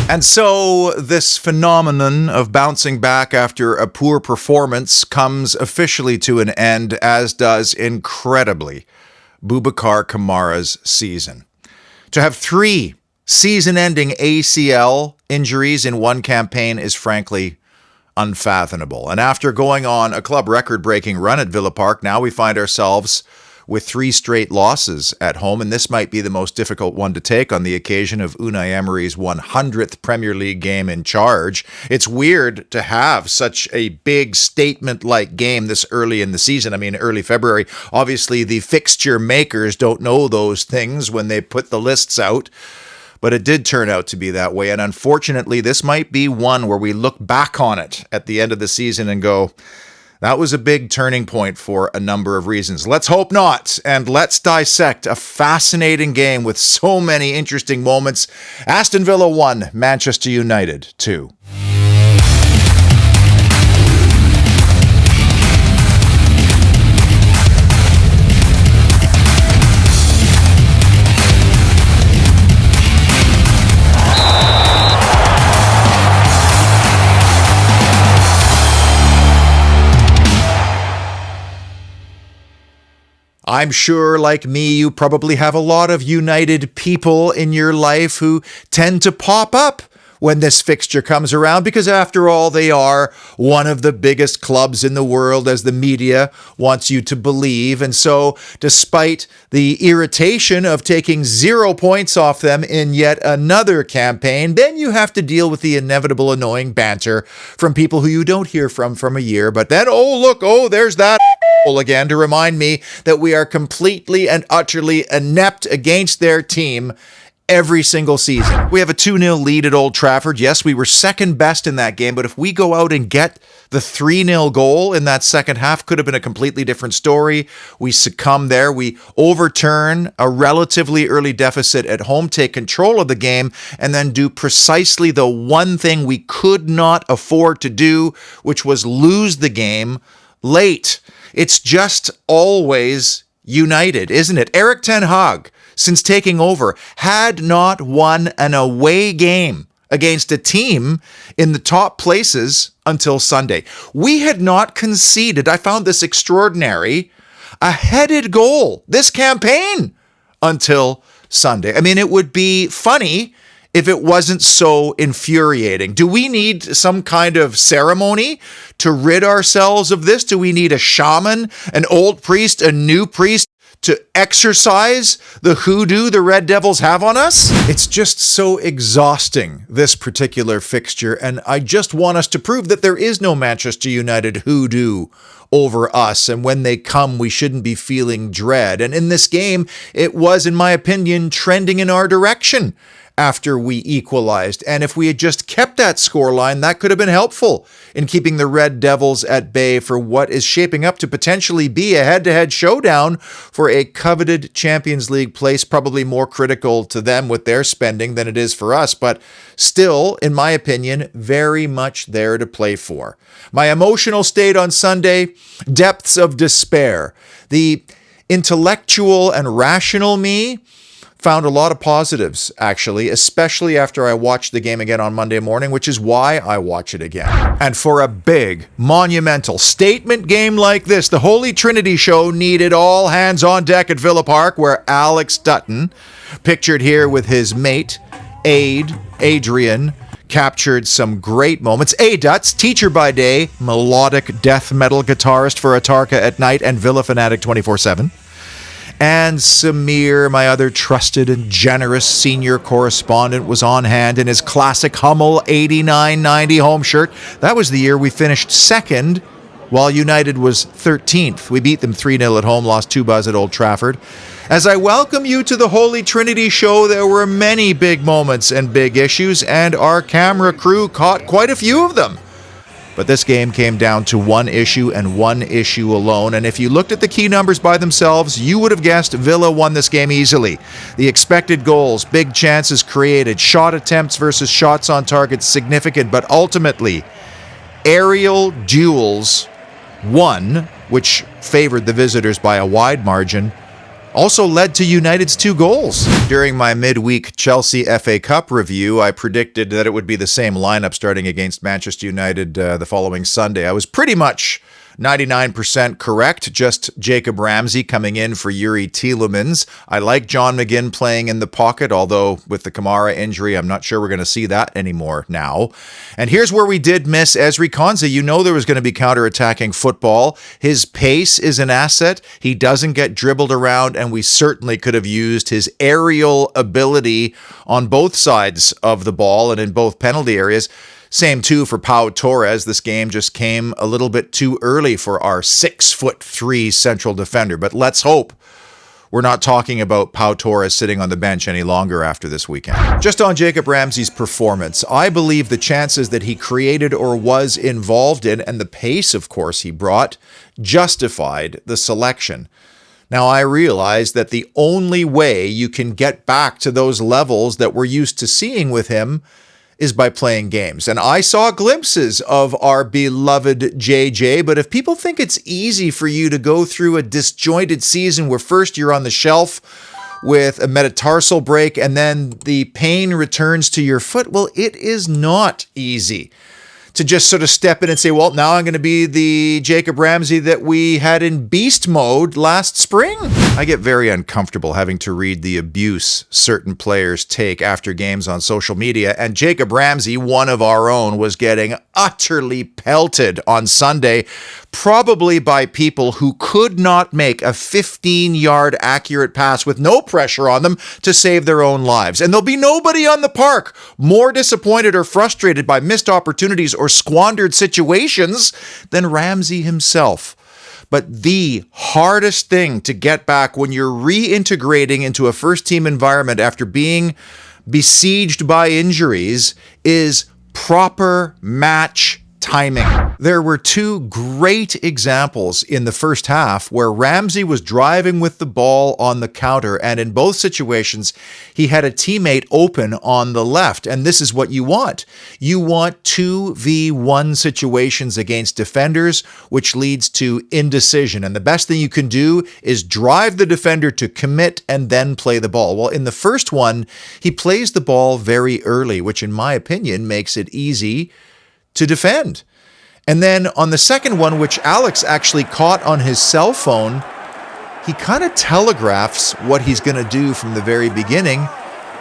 And so this phenomenon of bouncing back after a poor performance comes officially to an end, as does, incredibly, Boubacar Kamara's season. To have 3 season-ending ACL injuries in one campaign is frankly unfathomable. And after going on a club record-breaking run at Villa Park, now we find ourselves with 3 straight losses at home, and this might be the most difficult one to take on the occasion of Unai Emery's 100th Premier League game in charge. It's weird to have such a big statement-like game this early in the season. I mean, early February. Obviously, the fixture makers don't know those things when they put the lists out, but it did turn out to be that way, and unfortunately, this might be one where we look back on it at the end of the season and go, that was a big turning point for a number of reasons. Let's hope not. And let's dissect a fascinating game with so many interesting moments. Aston Villa 1, Manchester United 2. I'm sure, like me, you probably have a lot of United people in your life who tend to pop up when this fixture comes around, because after all, they are one of the biggest clubs in the world, as the media wants you to believe. And so, despite the irritation of taking 0 points off them in yet another campaign, then you have to deal with the inevitable annoying banter from people who you don't hear from a year. But then, there's that again to remind me that we are completely and utterly inept against their team every single season. We have a 2-0 lead at Old Trafford. Yes, we were second best in that game, but if we go out and get the 3-0 goal in that second half, could have been a completely different story. We succumb there. We overturn a relatively early deficit at home, take control of the game, and then do precisely the one thing we could not afford to do, which was lose the game late. It's just always United, isn't it? Erik ten Hag, since taking over, had not won an away game against a team in the top places until Sunday. We had not conceded, I found this extraordinary, a headed goal this campaign until Sunday. I mean, it would be funny if it wasn't so infuriating. Do we need some kind of ceremony to rid ourselves of this? Do we need a shaman, an old priest, a new priest to exercise the hoodoo the Red Devils have on us? It's just so exhausting, this particular fixture, and I just want us to prove that there is no Manchester United hoodoo over us, and when they come, we shouldn't be feeling dread. And in this game, it was, in my opinion, trending in our direction after we equalized. And if we had just kept that scoreline, that could have been helpful in keeping the Red Devils at bay for what is shaping up to potentially be a head-to-head showdown for a coveted Champions League place, probably more critical to them with their spending than it is for us, but still, in my opinion, very much there to play for. My emotional state on Sunday, depths of despair. The intellectual and rational me found a lot of positives, actually, especially after I watched the game again on Monday morning, which is why I watch it again. And for a big, monumental statement game like this, the Holy Trinity show needed all hands on deck at Villa Park, where Alex Dutton, pictured here with his mate, Adrian, captured some great moments. Duts, teacher by day, melodic death metal guitarist for Atarka at night, and Villa fanatic 24/7. And Samir, my other trusted and generous senior correspondent, was on hand in his classic Hummel 89-90 home shirt. That was the year we finished second, while United was 13th. We beat them 3-0 at home, lost 2-0 at Old Trafford. As I welcome you to the Holy Trinity show, there were many big moments and big issues, and our camera crew caught quite a few of them. But this game came down to one issue and one issue alone. And if you looked at the key numbers by themselves, you would have guessed Villa won this game easily. The expected goals, big chances created, shot attempts versus shots on target, significant. But ultimately, aerial duels won, which favored the visitors by a wide margin, Also led to United's 2 goals. During my midweek Chelsea FA Cup review, I predicted that it would be the same lineup starting against Manchester United the following Sunday. I was pretty much 99% correct, just Jacob Ramsey coming in for Yuri Tielemans. I like John McGinn playing in the pocket, although with the Kamara injury, I'm not sure we're going to see that anymore now. And here's where we did miss Ezri Konsa. You know there was going to be counter-attacking football. His pace is an asset. He doesn't get dribbled around, and we certainly could have used his aerial ability on both sides of the ball and in both penalty areas. Same too for Pau Torres. This game just came a little bit too early for our 6'3" central defender. But let's hope we're not talking about Pau Torres sitting on the bench any longer after this weekend. Just on Jacob Ramsey's performance, I believe the chances that he created or was involved in, and the pace, of course, he brought, justified the selection. Now, I realize that the only way you can get back to those levels that we're used to seeing with him is by playing games. And I saw glimpses of our beloved JJ, but if people think it's easy for you to go through a disjointed season where first you're on the shelf with a metatarsal break and then the pain returns to your foot, well, it is not easy to just sort of step in and say, well, now I'm going to be the Jacob Ramsey that we had in beast mode last spring. I get very uncomfortable having to read the abuse certain players take after games on social media, and Jacob Ramsey, one of our own, was getting utterly pelted on Sunday, probably by people who could not make a 15-yard accurate pass with no pressure on them to save their own lives. And there'll be nobody on the park more disappointed or frustrated by missed opportunities or squandered situations than Ramsey himself. But the hardest thing to get back when you're reintegrating into a first-team environment after being besieged by injuries is proper match timing. There were 2 great examples in the first half where Ramsey was driving with the ball on the counter, and in both situations, he had a teammate open on the left. And this is what you want. You want 2v1 situations against defenders, which leads to indecision. And the best thing you can do is drive the defender to commit and then play the ball. Well, in the first one, he plays the ball very early, which in my opinion makes it easy to defend. And then on the second one, which Alex actually caught on his cell phone, he kind of telegraphs what he's going to do from the very beginning,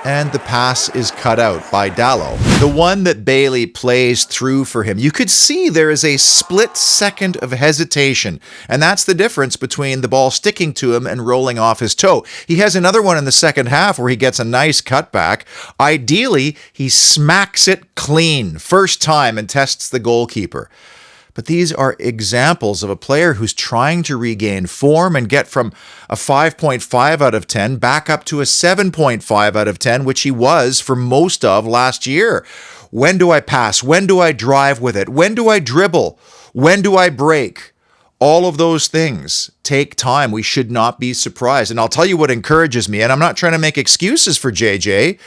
and the pass is cut out by Dalot. The one that Bailey plays through for him, you could see there is a split second of hesitation, and that's the difference between the ball sticking to him and rolling off his toe. He has another one in the second half where he gets a nice cutback. Ideally, he smacks it clean, first time, and tests the goalkeeper. But these are examples of a player who's trying to regain form and get from a 5.5 out of 10 back up to a 7.5 out of 10, which he was for most of last year. When do I pass? When do I drive with it? When do I dribble? When do I break? All of those things take time. We should not be surprised. And I'll tell you what encourages me, and I'm not trying to make excuses for JJ,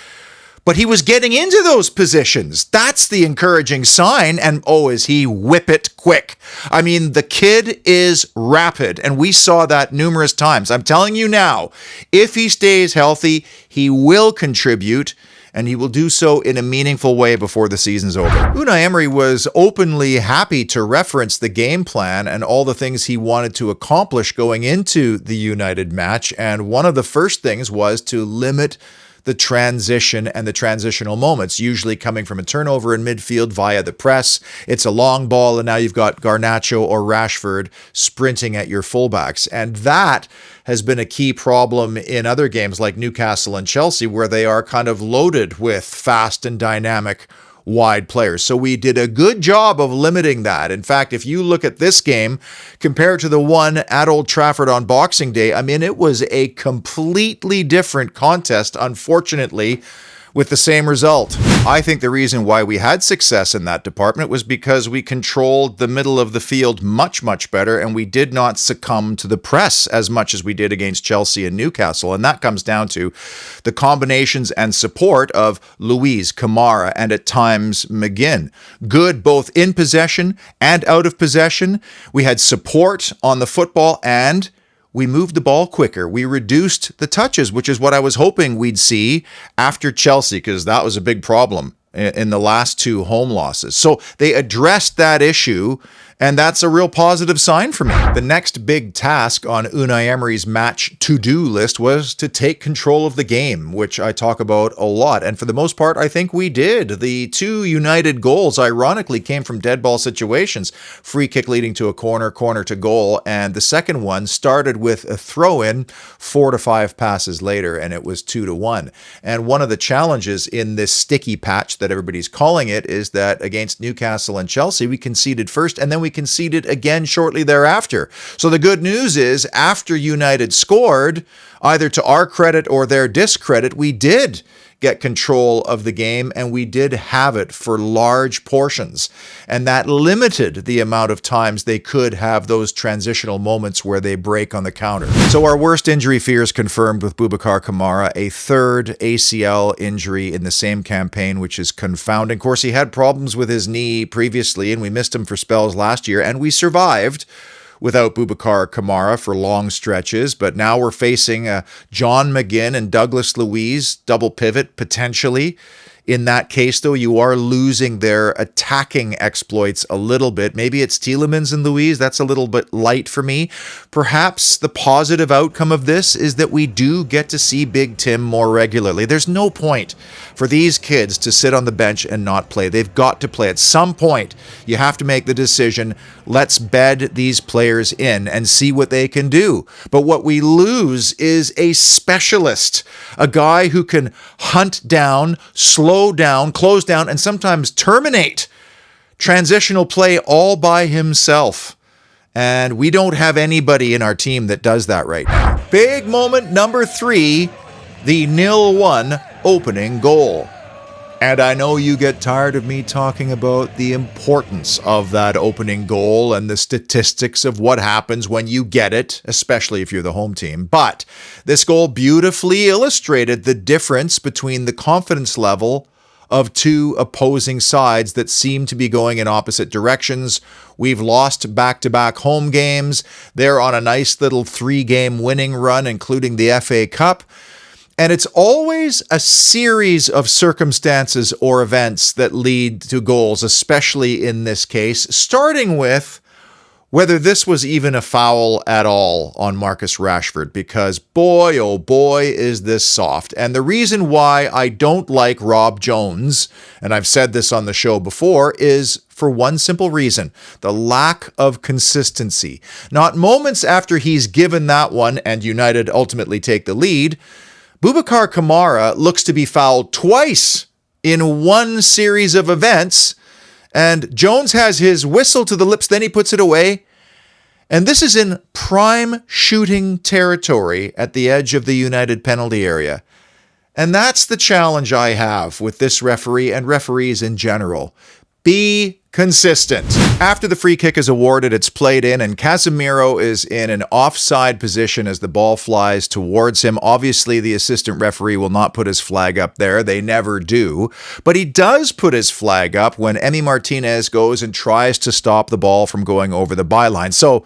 but he was getting into those positions. That's the encouraging sign. And oh, is he whip it quick. I mean, the kid is rapid, and we saw that numerous times. I'm telling you now, if he stays healthy, he will contribute, and he will do so in a meaningful way before the season's over. Unai Emery was openly happy to reference the game plan and all the things he wanted to accomplish going into the United match, and one of the first things was to limit the transition and the transitional moments, usually coming from a turnover in midfield via the press. It's a long ball, and now you've got Garnacho or Rashford sprinting at your fullbacks. And that has been a key problem in other games like Newcastle and Chelsea, where they are kind of loaded with fast and dynamic wide players. So we did a good job of limiting that. In fact, if you look at this game compared to the one at Old Trafford on Boxing Day, I mean, it was a completely different contest, unfortunately, with the same result. I think the reason why we had success in that department was because we controlled the middle of the field much, much better, and we did not succumb to the press as much as we did against Chelsea and Newcastle. And that comes down to the combinations and support of Luiz, Kamara, and at times McGinn. Good both in possession and out of possession. We had support on the football, and we moved the ball quicker. We reduced the touches, which is what I was hoping we'd see after Chelsea, because that was a big problem in the last 2 home losses. So they addressed that issue, and that's a real positive sign for me. The next big task on Unai Emery's match to-do list was to take control of the game, which I talk about a lot. And for the most part, I think we did. The 2 United goals, ironically, came from dead ball situations. Free kick leading to a corner, corner to goal. And the second one started with a throw-in 4 to 5 passes later, and it was 2-1. And one of the challenges in this sticky patch that everybody's calling it is that against Newcastle and Chelsea, we conceded first, and then we conceded again shortly thereafter. So the good news is, after United scored, either to our credit or their discredit, we did get control of the game, and we did have it for large portions. And that limited the amount of times they could have those transitional moments where they break on the counter. So our worst injury fears confirmed with Boubacar Kamara, a 3rd ACL injury in the same campaign, which is confounding. Of course, he had problems with his knee previously, and we missed him for spells last year, and we survived without Boubacar Kamara for long stretches, but now we're facing John McGinn and Douglas Luiz double pivot potentially. In that case, though, you are losing their attacking exploits a little bit. Maybe it's Tielemans and Luiz. That's a little bit light for me. Perhaps the positive outcome of this is that we do get to see Big Tim more regularly. There's no point for these kids to sit on the bench and not play. They've got to play. At some point, you have to make the decision, let's bed these players in and see what they can do. But what we lose is a specialist, a guy who can hunt down, slow down, close down, and sometimes terminate transitional play all by himself. And we don't have anybody in our team that does that right now. Big moment number 3, the 0-1 opening goal. And I know you get tired of me talking about the importance of that opening goal and the statistics of what happens when you get it, especially if you're the home team. But this goal beautifully illustrated the difference between the confidence level of 2 opposing sides that seem to be going in opposite directions. We've lost back-to-back home games. They're on a nice little 3-game winning run, including the FA Cup. And it's always a series of circumstances or events that lead to goals, especially in this case, starting with whether this was even a foul at all on Marcus Rashford, because boy, oh boy, is this soft. And the reason why I don't like Rob Jones, and I've said this on the show before, is for one simple reason: the lack of consistency. Not moments after he's given that one and United ultimately take the lead, Boubacar Kamara looks to be fouled twice in one series of events, and Jones has his whistle to the lips, then he puts it away. And this is in prime shooting territory at the edge of the United penalty area. And that's the challenge I have with this referee and referees in general. Be consistent. After the free kick is awarded, it's played in, and Casemiro is in an offside position as the ball flies towards him. Obviously, the assistant referee will not put his flag up there. They never do. But he does put his flag up when Emi Martinez goes and tries to stop the ball from going over the byline. So,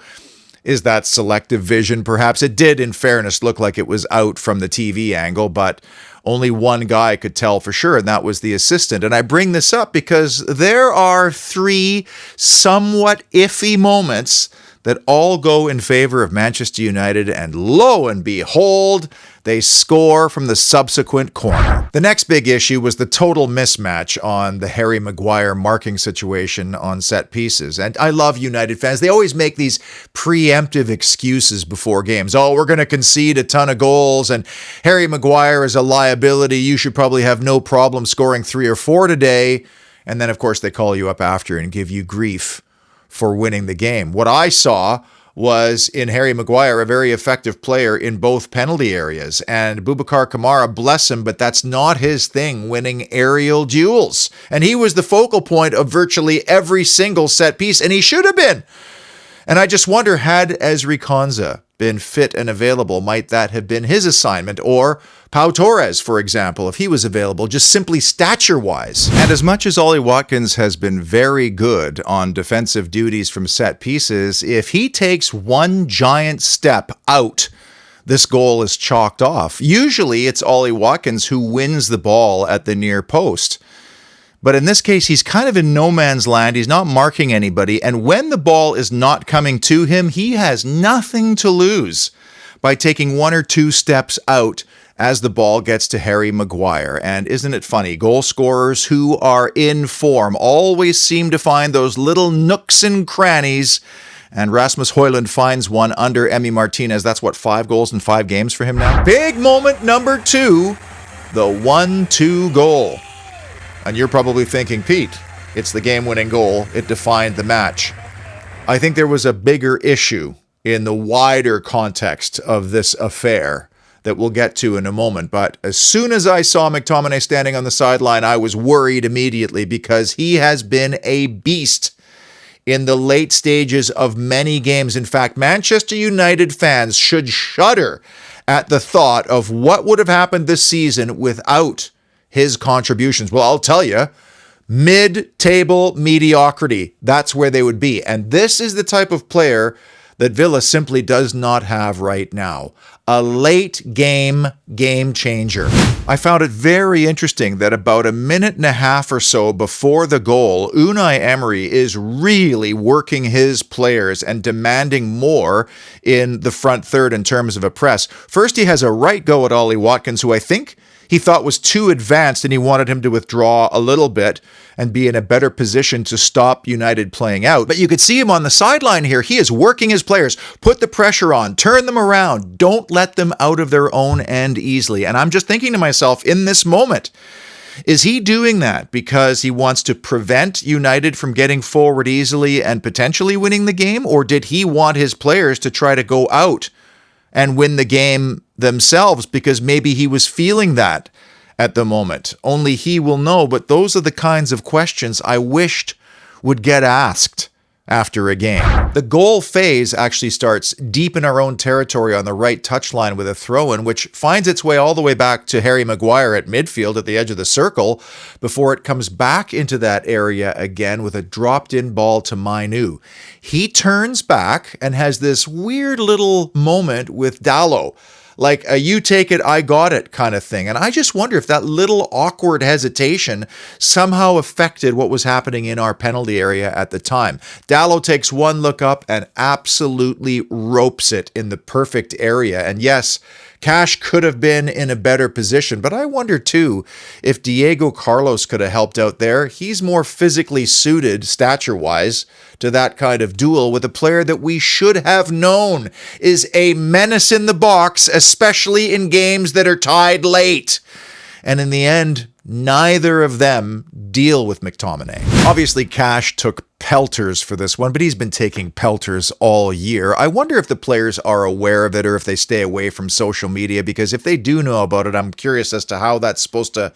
is that selective vision? Perhaps it did, in fairness, look like it was out from the TV angle, but only one guy could tell for sure, and that was the assistant. And I bring this up because there are 3 somewhat iffy moments that all go in favor of Manchester United, and lo and behold, they score from the subsequent corner. The next big issue was the total mismatch on the Harry Maguire marking situation on set pieces. And I love United fans. They always make these preemptive excuses before games. Oh, we're going to concede a ton of goals, and Harry Maguire is a liability. You should probably have no problem scoring 3 or 4 today. And then, of course, they call you up after and give you grief for winning the game. What I saw was in Harry Maguire, a very effective player in both penalty areas. And Boubacar Kamara, bless him, but that's not his thing, winning aerial duels. And he was the focal point of virtually every single set piece, and he should have been. And I just wonder, had Ezri Konsa been fit and available, might that have been his assignment? Or Pau Torres, for example, if he was available, just simply stature-wise. And as much as Ollie Watkins has been very good on defensive duties from set pieces, if he takes one giant step out, this goal is chalked off. Usually it's Ollie Watkins who wins the ball at the near post. But in this case, he's kind of in no man's land. He's not marking anybody. And when the ball is not coming to him, he has nothing to lose by taking one or two steps out as the ball gets to Harry Maguire. And isn't it funny? Goal scorers who are in form always seem to find those little nooks and crannies. And Rasmus Højlund finds one under Emi Martinez. That's what, 5 goals in 5 games for him now? Big moment number 2, the 1-2 goal. And you're probably thinking, Pete, it's the game-winning goal. It defined the match. I think there was a bigger issue in the wider context of this affair that we'll get to in a moment. But as soon as I saw McTominay standing on the sideline, I was worried immediately because he has been a beast in the late stages of many games. In fact, Manchester United fans should shudder at the thought of what would have happened this season without his contributions. Well, I'll tell you, mid-table mediocrity, that's where they would be. And this is the type of player that Villa simply does not have right now. A late game changer. I found it very interesting that about a minute and a half or so before the goal, Unai Emery is really working his players and demanding more in the front third in terms of a press. First, he has a right go at Ollie Watkins, who I think he thought was too advanced, and he wanted him to withdraw a little bit and be in a better position to stop United playing out. But you could see him on the sideline here. He is working his players. Put the pressure on. Turn them around. Don't let them out of their own end easily. And I'm just thinking to myself, in this moment, is he doing that because he wants to prevent United from getting forward easily and potentially winning the game? Or did he want his players to try to go out and win the game themselves because maybe he was feeling that at the moment? Only he will know, but those are the kinds of questions I wished would get asked after a game. The goal phase actually starts deep in our own territory on the right touchline with a throw-in, which finds its way all the way back to Harry Maguire at midfield at the edge of the circle before it comes back into that area again with a dropped-in ball to Mainu. He turns back and has this weird little moment with Dalot, like a you take it, I got it kind of thing. And I just wonder if that little awkward hesitation somehow affected what was happening in our penalty area at the time. Dalot takes one look up and absolutely ropes it in the perfect area. And yes, Cash could have been in a better position, but I wonder too if Diego Carlos could have helped out there. He's more physically suited, stature-wise, to that kind of duel with a player that we should have known is a menace in the box, especially in games that are tied late. And in the end, neither of them deal with McTominay. Obviously, Cash took pelters for this one, but he's been taking pelters all year. I wonder if the players are aware of it or if they stay away from social media, because if they do know about it, I'm curious as to how that's supposed to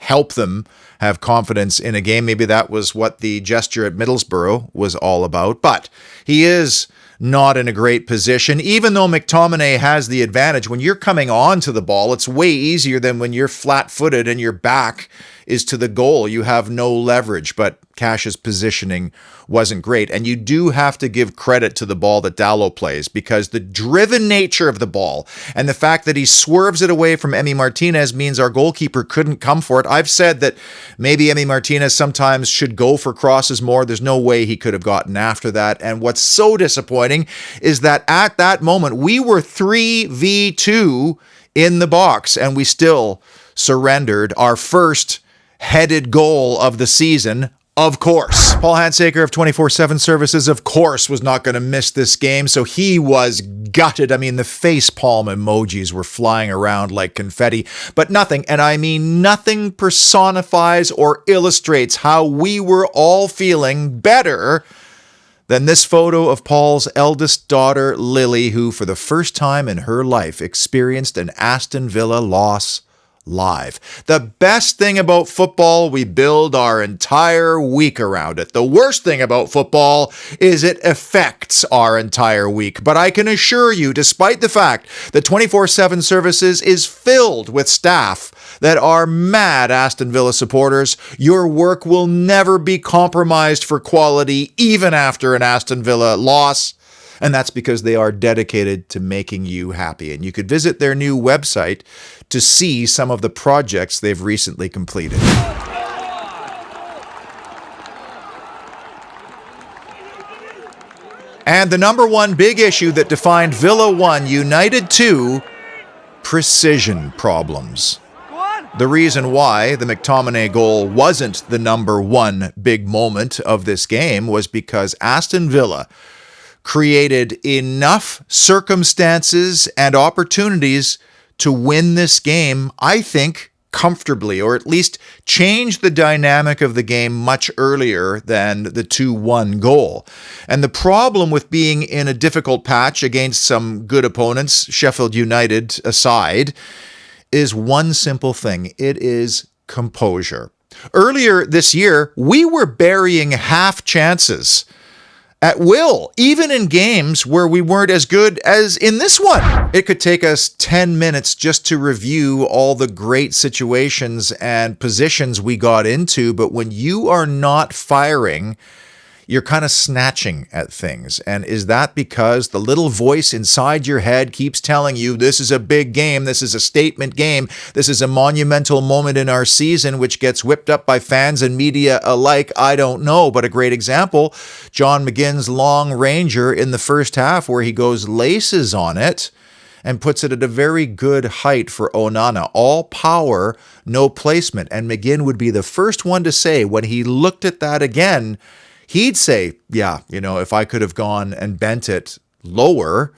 help them have confidence in a game. Maybe that was what the gesture at Middlesbrough was all about, but he is not in a great position. Even though McTominay has the advantage, when you're coming on to the ball, it's way easier than when you're flat-footed and your back is to the goal. You have no leverage, but Cash's positioning wasn't great. And you do have to give credit to the ball that Dalot plays, because the driven nature of the ball and the fact that he swerves it away from Emi Martinez means our goalkeeper couldn't come for it. I've said that maybe Emi Martinez sometimes should go for crosses more. There's no way he could have gotten after that. And what's so disappointing is that at that moment, we were 3v2 in the box, and we still surrendered our first headed goal of the season. Of course. Paul Handsaker of 24/7 Services, of course, was not going to miss this game, so he was gutted. I mean, the face palm emojis were flying around like confetti, but nothing, and I mean nothing, personifies or illustrates how we were all feeling better than this photo of Paul's eldest daughter, Lily, who for the first time in her life experienced an Aston Villa loss live. The best thing about football, we build our entire week around it. The worst thing about football is it affects our entire week. But I can assure you, despite the fact that 24/7 Services is filled with staff that are mad Aston Villa supporters, your work will never be compromised for quality, even after an Aston Villa loss. And that's because they are dedicated to making you happy. And you could visit their new website to see some of the projects they've recently completed. And the number one big issue that defined Villa 1, United 2, precision problems. The reason why the McTominay goal wasn't the number one big moment of this game was because Aston Villa created enough circumstances and opportunities to win this game, I think, comfortably, or at least change the dynamic of the game much earlier than the 2-1 goal. And the problem with being in a difficult patch against some good opponents, Sheffield United aside, is one simple thing. It is composure. Earlier this year, we were burying half chances at will, even in games where we weren't as good as in this one. It could take us 10 minutes just to review all the great situations and positions we got into, but when you are not firing, you're kind of snatching at things. And is that because the little voice inside your head keeps telling you this is a big game, this is a statement game, this is a monumental moment in our season, which gets whipped up by fans and media alike? I don't know. But a great example, John McGinn's long ranger in the first half, where he goes laces on it and puts it at a very good height for Onana. All power, no placement. And McGinn would be the first one to say, when he looked at that again, he'd say, yeah, if I could have gone and bent it lower,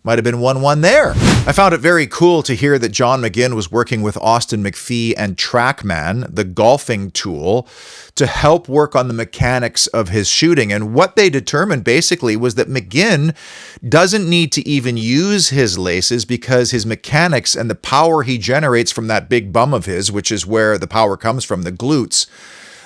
might have been 1-1 there. I found it very cool to hear that John McGinn was working with Austin McPhee and TrackMan, the golfing tool, to help work on the mechanics of his shooting. And what they determined basically was that McGinn doesn't need to even use his laces, because his mechanics and the power he generates from that big bum of his, which is where the power comes from, the glutes,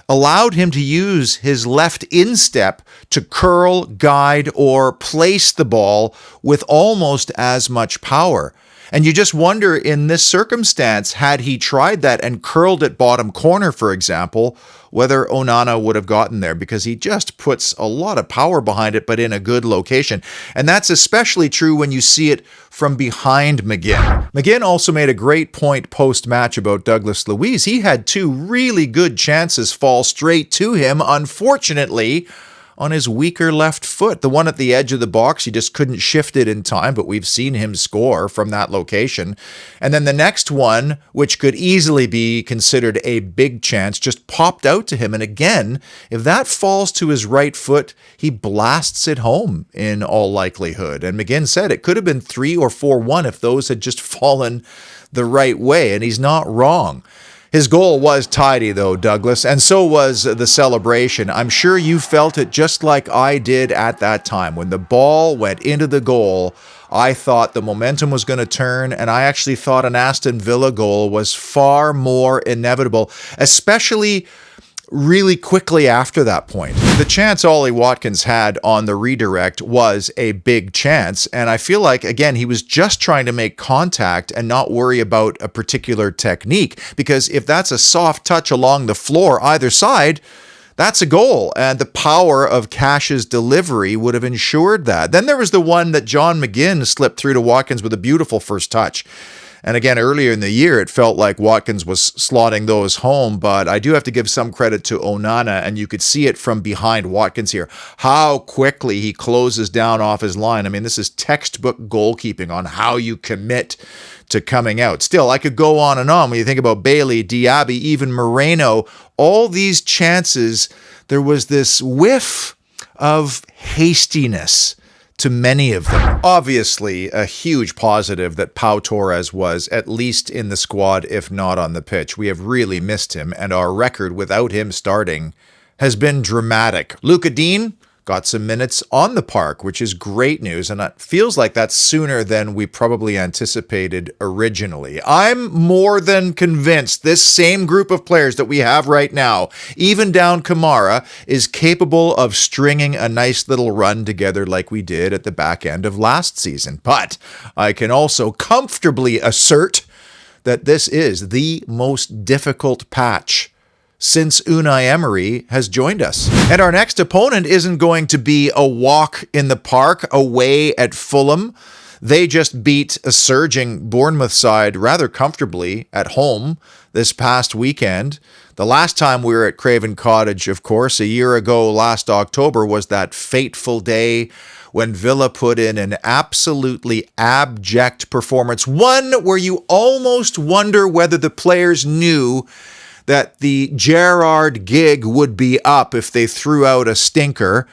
allowed him to use his left instep to curl, guide, or place the ball with almost as much power. And you just wonder, in this circumstance, had he tried that and curled it bottom corner, for example, whether Onana would have gotten there, because he just puts a lot of power behind it, but in a good location. And that's especially true when you see it from behind McGinn. McGinn also made a great point post-match about Douglas Luiz. He had two really good chances fall straight to him, unfortunately, on his weaker left foot. The one at the edge of the box, he just couldn't shift it in time, but we've seen him score from that location. And then the next one, which could easily be considered a big chance, just popped out to him. And again, if that falls to his right foot, he blasts it home in all likelihood. And McGinn said it could have been 3 or 4-1 if those had just fallen the right way. And he's not wrong. His goal was tidy, though, Douglas, and so was the celebration. I'm sure you felt it just like I did at that time. When the ball went into the goal, I thought the momentum was going to turn, and I actually thought an Aston Villa goal was far more inevitable, especially really quickly after that point. The chance Ollie Watkins had on the redirect was a big chance, and I feel like, again, he was just trying to make contact and not worry about a particular technique, because if that's a soft touch along the floor either side, that's a goal, and the power of Cash's delivery would have ensured that. Then there was the one that John McGinn slipped through to Watkins with a beautiful first touch. And again, earlier in the year, it felt like Watkins was slotting those home, but I do have to give some credit to Onana, and you could see it from behind Watkins here, how quickly he closes down off his line. I mean, this is textbook goalkeeping on how you commit to coming out. Still, I could go on and on. When you think about Bailey, Diaby, even Moreno, all these chances, there was this whiff of hastiness to many of them. Obviously, a huge positive that Pau Torres was at least in the squad, if not on the pitch. We have really missed him, and our record without him starting has been dramatic. Luka Dean, got some minutes on the park, which is great news, and it feels like that's sooner than we probably anticipated originally. I'm more than convinced this same group of players that we have right now, even down Kamara, is capable of stringing a nice little run together like we did at the back end of last season. But I can also comfortably assert that this is the most difficult patch since Unai Emery has joined us. And our next opponent isn't going to be a walk in the park away at Fulham. They just beat a surging Bournemouth side rather comfortably at home this past weekend. The last time we were at Craven Cottage, of course, a year ago last October, was that fateful day when Villa put in an absolutely abject performance, one where you almost wonder whether the players knew that the Gerrard gig would be up if they threw out a stinker.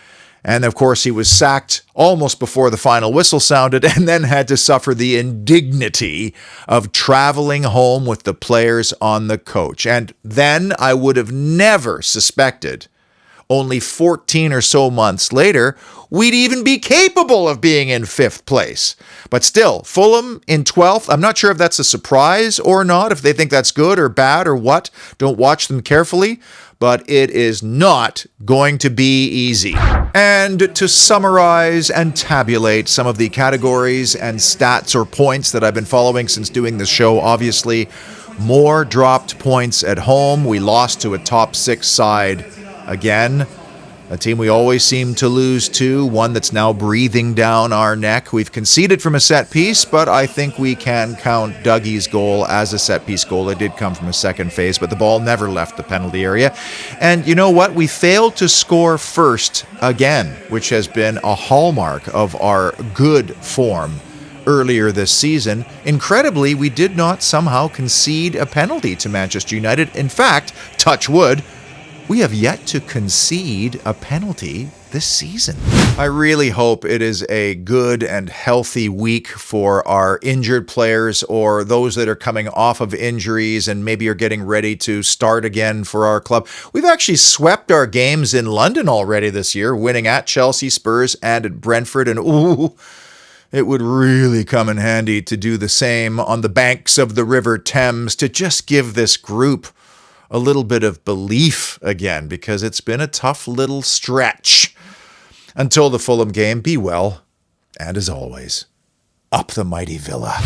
And of course, he was sacked almost before the final whistle sounded and then had to suffer the indignity of traveling home with the players on the coach. And then I would have never suspected, only 14 or so months later, we'd even be capable of being in 5th place. But still, Fulham in 12th. I'm not sure if that's a surprise or not, if they think that's good or bad or what. Don't watch them carefully, but it is not going to be easy. And to summarize and tabulate some of the categories and stats or points that I've been following since doing this show, obviously, more dropped points at home. We lost to a top 6 side again. A team we always seem to lose to, one that's now breathing down our neck. We've conceded from a set piece, but I think we can count Dougie's goal as a set piece goal. It did come from a second phase, but the ball never left the penalty area. And you know what? We failed to score first again, which has been a hallmark of our good form earlier this season. Incredibly, we did not somehow concede a penalty to Manchester United. In fact, touch wood, we have yet to concede a penalty this season. I really hope it is a good and healthy week for our injured players or those that are coming off of injuries and maybe are getting ready to start again for our club. We've actually swept our games in London already this year, winning at Chelsea, Spurs, and at Brentford. And ooh, it would really come in handy to do the same on the banks of the River Thames to just give this group a little bit of belief again, because it's been a tough little stretch. Until the Fulham game, be well, and as always, up the mighty Villa.